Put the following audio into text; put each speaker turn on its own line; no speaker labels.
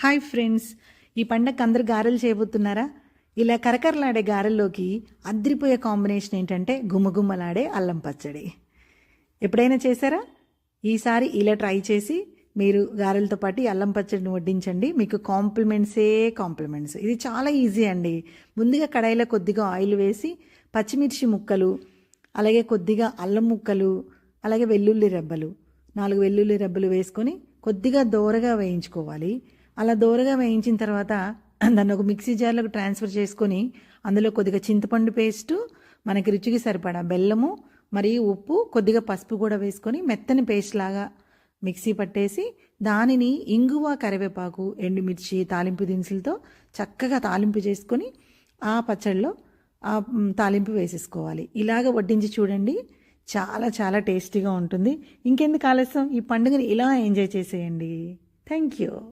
Hi friends, ఈ పండగకి అందరు గారెలు చేయబోతున్నారా? ఇలా కరకరలాడే గారెల్లోకి అద్రిపోయే కాంబినేషన్ ఏంటంటే గుమ్మగుమ్మలాడే అల్లం పచ్చడి. ఎప్పుడైనా చేశారా? ఈసారి ఇలా ట్రై చేసి మీరు గారెలతో పాటు అల్లం పచ్చడిని వడ్డించండి. మీకు కాంప్లిమెంట్స్. ఇది చాలా ఈజీ అండి. ముందుగా కడాయిలో కొద్దిగా ఆయిల్ వేసి పచ్చిమిర్చి ముక్కలు, అలాగే కొద్దిగా అల్లం ముక్కలు, అలాగే వెల్లుల్లి రెబ్బలు 4 వెల్లుల్లి రెబ్బలు వేసుకొని కొద్దిగా దోరగా వేయించుకోవాలి. అలా దోరగా వేయించిన తర్వాత దాన్ని ఒక మిక్సీ జార్లోకి ట్రాన్స్ఫర్ చేసుకొని అందులో కొద్దిగా చింతపండు పేస్టు, మనకి రుచికి సరిపడా బెల్లము, మరియు ఉప్పు, కొద్దిగా పసుపు కూడా వేసుకొని మెత్తని పేస్ట్ లాగా మిక్సీ పట్టేసి దానిని ఇంగువ, కరివేపాకు, ఎండుమిర్చి, తాలింపు దినుసులతో చక్కగా తాలింపు చేసుకొని ఆ పచ్చడిలో ఆ తాలింపు వేసేసుకోవాలి. ఇలాగ వడ్డించి చూడండి, చాలా చాలా టేస్టీగా ఉంటుంది. ఇంకెందుకు ఆలస్యం, ఈ పండుగని ఇలా ఎంజాయ్ చేసేయండి. Thank you.